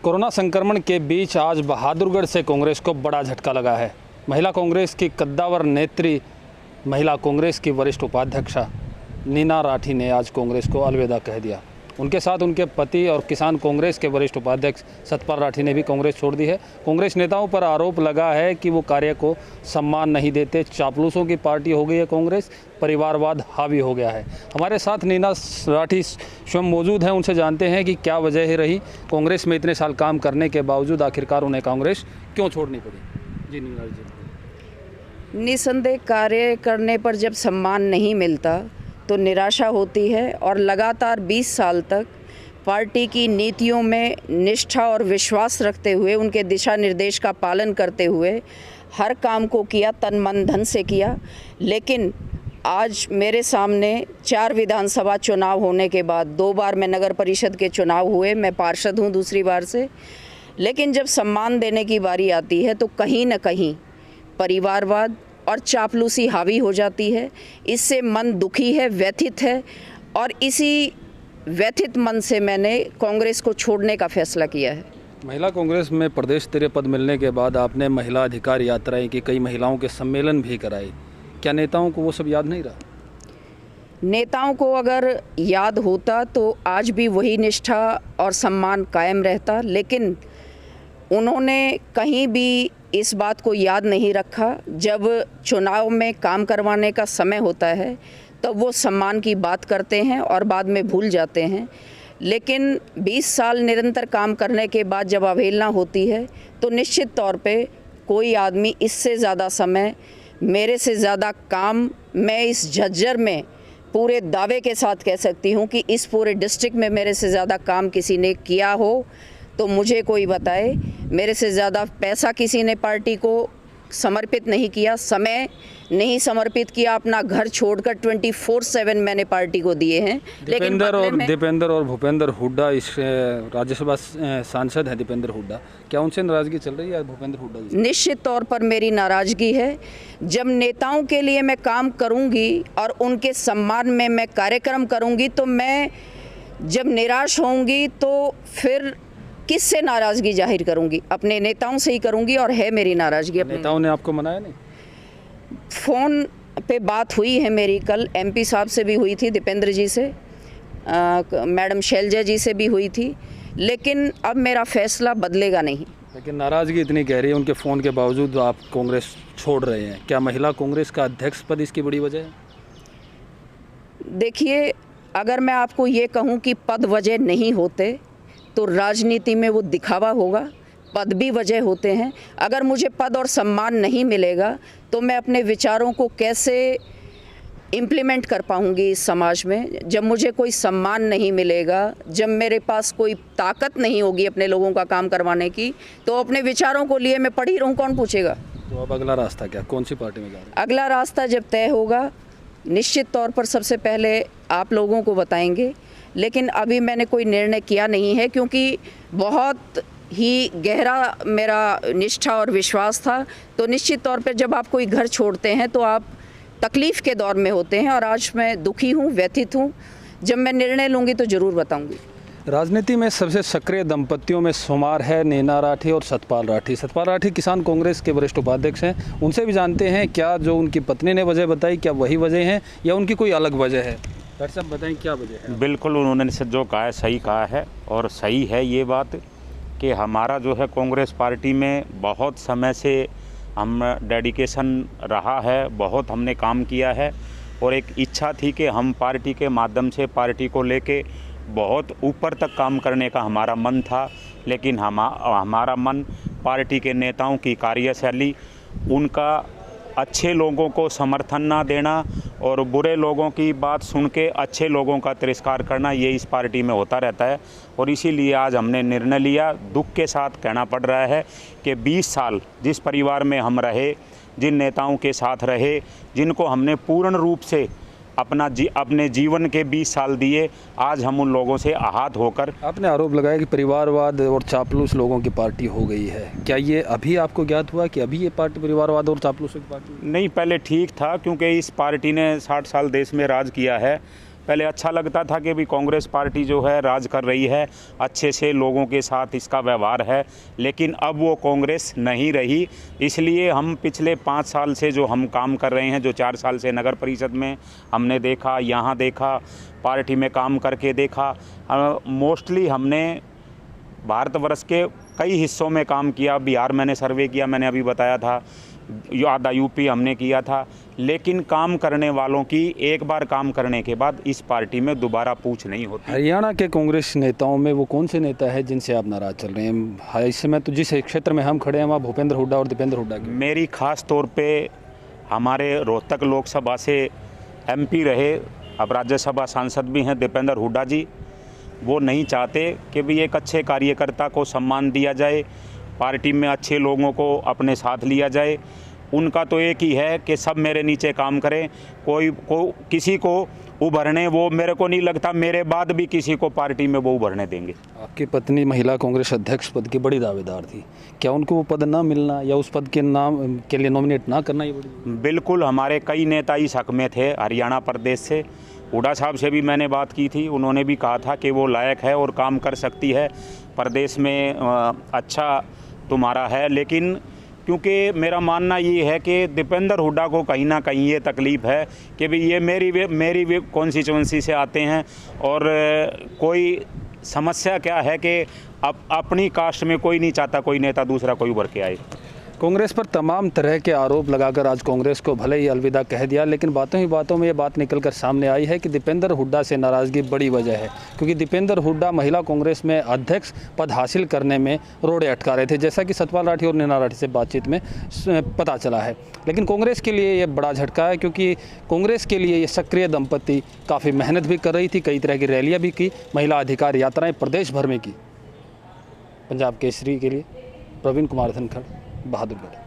Corona संक्रमण के बीच आज बहादुरगढ़ से कांग्रेस को बड़ा झटका लगा है। महिला कांग्रेस की कद्दावर नेत्री महिला कांग्रेस की वरिष्ठ उपाध्यक्षा नीना राठी ने आज कांग्रेस को अलविदा कह दिया। उनके साथ उनके पति और किसान कांग्रेस के वरिष्ठ उपाध्यक्ष सतपाल राठी ने भी कांग्रेस छोड़ दी है। कांग्रेस नेताओं पर आरोप लगा है कि वो कार्य को सम्मान नहीं देते, चापलूसों की पार्टी हो गई है कांग्रेस, परिवारवाद हावी हो गया है। हमारे साथ नीना राठी स्वयं मौजूद हैं, उनसे जानते हैं कि क्या वजह रही कांग्रेस में इतने साल काम करने के बावजूद आखिरकार उन्हें कांग्रेस क्यों छोड़नी पड़ी। जी नीना जी। निसंदेह कार्य करने पर जब सम्मान नहीं मिलता तो निराशा होती है और लगातार 20 साल तक पार्टी की नीतियों में निष्ठा और विश्वास रखते हुए उनके दिशा निर्देश का पालन करते हुए हर काम को किया, तन मन धन से किया। लेकिन आज मेरे सामने 4 विधानसभा चुनाव होने के बाद 2 बार में नगर परिषद के चुनाव हुए, मैं पार्षद हूँ दूसरी बार से, लेकिन जब सम्मान देने की बारी आती है तो कहीं न कहीं परिवारवाद और चापलूसी हावी हो जाती है। इससे मन दुखी है, व्यथित है और इसी व्यथित मन से मैंने कांग्रेस को छोड़ने का फैसला किया है। महिला कांग्रेस में प्रदेश स्तरीय पद मिलने के बाद आपने महिला अधिकार यात्राएं की, कई महिलाओं के सम्मेलन भी कराए। क्या नेताओं को वो सब याद नहीं रहा? नेताओं को अगर याद होता तो आज भी वही निष्ठा और सम्मान कायम रहता, लेकिन उन्होंने कहीं भी इस बात को याद नहीं रखा। जब चुनाव में काम करवाने का समय होता है तो वो सम्मान की बात करते हैं और बाद में भूल जाते हैं। लेकिन 20 साल निरंतर काम करने के बाद जब अवहेलना होती है तो निश्चित तौर पे कोई आदमी इससे ज़्यादा समय, मेरे से ज़्यादा काम, मैं इस झज्जर में पूरे दावे के साथ कह सकती हूँ कि इस पूरे डिस्ट्रिक्ट में मेरे से ज़्यादा काम किसी ने किया हो तो मुझे कोई बताए। मेरे से ज़्यादा पैसा किसी ने पार्टी को समर्पित नहीं किया, समय नहीं समर्पित किया, अपना घर छोड़कर 24/7 मैंने पार्टी को दिए हैं। लेकिन दीपेंद्र और भूपेंद्र हुड्डा इस राज्यसभा सांसद हैं, दीपेंद्र हुड्डा, क्या उनसे नाराज़गी चल रही है भूपेंद्र हुड्डा जी? निश्चित तौर पर मेरी नाराज़गी है। जब नेताओं के लिए मैं काम करूंगी और उनके सम्मान में मैं कार्यक्रम करूंगी तो मैं जब निराश होंगी तो फिर किससे नाराज़गी जाहिर करूंगी? अपने नेताओं से ही करूंगी और है मेरी नाराज़गी। नेताओं ने आपको मनाया नहीं? फ़ोन पे बात हुई है मेरी, कल एमपी साहब से भी हुई थी, दीपेंद्र जी से, मैडम शैलजा जी से भी हुई थी, लेकिन अब मेरा फैसला बदलेगा नहीं। लेकिन नाराज़गी इतनी गहरी है उनके फ़ोन के बावजूद आप कांग्रेस छोड़ रहे हैं, क्या महिला कांग्रेस का अध्यक्ष पद इसकी बड़ी वजह है? देखिए, अगर मैं आपको ये कहूँ कि पद वजह नहीं होते तो राजनीति में वो दिखावा होगा। पद भी वजह होते हैं। अगर मुझे पद और सम्मान नहीं मिलेगा तो मैं अपने विचारों को कैसे इम्प्लीमेंट कर पाऊंगी इस समाज में? जब मुझे कोई सम्मान नहीं मिलेगा, जब मेरे पास कोई ताकत नहीं होगी अपने लोगों का काम करवाने की, तो अपने विचारों को लिए मैं पड़ी रहूं, कौन पूछेगा? तो अब अगला रास्ता क्या, कौन सी पार्टी में जा रहे हैं? अगला रास्ता जब तय होगा निश्चित तौर पर सबसे पहले आप लोगों को बताएंगे, लेकिन अभी मैंने कोई निर्णय किया नहीं है क्योंकि बहुत ही गहरा मेरा निष्ठा और विश्वास था। तो निश्चित तौर पर जब आप कोई घर छोड़ते हैं तो आप तकलीफ़ के दौर में होते हैं और आज मैं दुखी हूँ, व्यथित हूँ। जब मैं निर्णय लूँगी तो ज़रूर बताऊँगी। राजनीति में सबसे सक्रिय दंपतियों में शुमार है नीना राठी और सतपाल राठी। सतपाल राठी किसान कांग्रेस के वरिष्ठ उपाध्यक्ष हैं, उनसे भी जानते हैं क्या जो उनकी पत्नी ने वजह बताई क्या वही वजह है या उनकी कोई अलग वजह है। डॉक्टर साहब बताएं क्या वजह है? बिल्कुल, उन्होंने जो कहा है सही कहा है और सही है ये बात कि हमारा जो है कांग्रेस पार्टी में बहुत समय से हम डेडिकेशन रहा है, बहुत हमने काम किया है और एक इच्छा थी कि हम पार्टी के माध्यम से पार्टी को लेके बहुत ऊपर तक काम करने का हमारा मन था। लेकिन हमारा मन पार्टी के नेताओं की कार्यशैली, उनका अच्छे लोगों को समर्थन ना देना और बुरे लोगों की बात सुन के अच्छे लोगों का तिरस्कार करना, ये इस पार्टी में होता रहता है। और इसीलिए आज हमने निर्णय लिया, दुख के साथ कहना पड़ रहा है कि 20 साल जिस परिवार में हम रहे, जिन नेताओं के साथ रहे, जिनको हमने पूर्ण रूप से अपने जीवन के 20 साल दिए, आज हम उन लोगों से आहत होकर। आपने आरोप लगाया कि परिवारवाद और चापलूस लोगों की पार्टी हो गई है, क्या ये अभी आपको ज्ञात हुआ कि अभी ये पार्टी परिवारवाद और चापलूसों की पार्टी? नहीं, पहले ठीक था क्योंकि इस पार्टी ने 60 साल देश में राज किया है पहले अच्छा लगता था कि भी कांग्रेस पार्टी जो है राज कर रही है, अच्छे से लोगों के साथ इसका व्यवहार है, लेकिन अब वो कांग्रेस नहीं रही। इसलिए हम पिछले 5 साल से जो हम काम कर रहे हैं, जो 4 साल से नगर परिषद में हमने देखा, यहाँ देखा, पार्टी में काम करके देखा, मोस्टली हमने भारतवर्ष के कई हिस्सों में काम किया। बिहार मैंने सर्वे किया, मैंने अभी बताया था, आधा यूपी हमने किया था, लेकिन काम करने वालों की एक बार काम करने के बाद इस पार्टी में दोबारा पूछ नहीं होती। हरियाणा के कांग्रेस नेताओं में वो कौन से नेता है जिनसे आप नाराज चल रहे हैं? इस समय तो जिस क्षेत्र में हम खड़े हैं वहाँ भूपेंद्र हुड्डा और दीपेंद्र हुड्डा की मेरी खास तौर पे हमारे रोहतक लोकसभा से एमपी रहे, अब राज्यसभा सांसद भी हैं दीपेंद्र हुड्डा जी, वो नहीं चाहते कि भी एक अच्छे कार्यकर्ता को सम्मान दिया जाए, पार्टी में अच्छे लोगों को अपने साथ लिया जाए। उनका तो एक ही है कि सब मेरे नीचे काम करें, किसी को उभरने वो मेरे को नहीं लगता मेरे बाद भी किसी को पार्टी में वो उभरने देंगे। आपकी पत्नी महिला कांग्रेस अध्यक्ष पद की बड़ी दावेदार थी, क्या उनको वो पद ना मिलना या उस पद के नाम के लिए नॉमिनेट ना करना ये बड़ी? बिल्कुल, हमारे कई नेता इस हक में थे हरियाणा प्रदेश से। हुड्डा साहब से भी मैंने बात की थी, उन्होंने भी कहा था कि वो लायक है और काम कर सकती है, प्रदेश में अच्छा तुम्हारा है। लेकिन क्योंकि मेरा मानना ये है कि दीपेंद्र हुड्डा को कहीं ना कहीं ये तकलीफ़ है कि भाई ये मेरी कॉन्स्टिट्यूंसी से आते हैं, और कोई समस्या क्या है कि अपनी कास्ट में कोई नहीं चाहता कोई नेता दूसरा कोई उभर के आए। कांग्रेस पर तमाम तरह के आरोप लगाकर आज कांग्रेस को भले ही अलविदा कह दिया, लेकिन बातों ही बातों में ये बात निकलकर सामने आई है कि दीपेंद्र हुड्डा से नाराज़गी बड़ी वजह है, क्योंकि दीपेंद्र हुड्डा महिला कांग्रेस में अध्यक्ष पद हासिल करने में रोड़े अटका रहे थे, जैसा कि सतपाल राठी और नीना राठी से बातचीत में पता चला है। लेकिन कांग्रेस के लिए ये बड़ा झटका है, क्योंकि कांग्रेस के लिए ये सक्रिय दंपति काफ़ी मेहनत भी कर रही थी, कई तरह की रैलियाँ भी की, महिला अधिकार यात्राएँ प्रदेश भर में की। पंजाब केसरी के लिए प्रवीण कुमार धनखड़, बहादुरगढ़।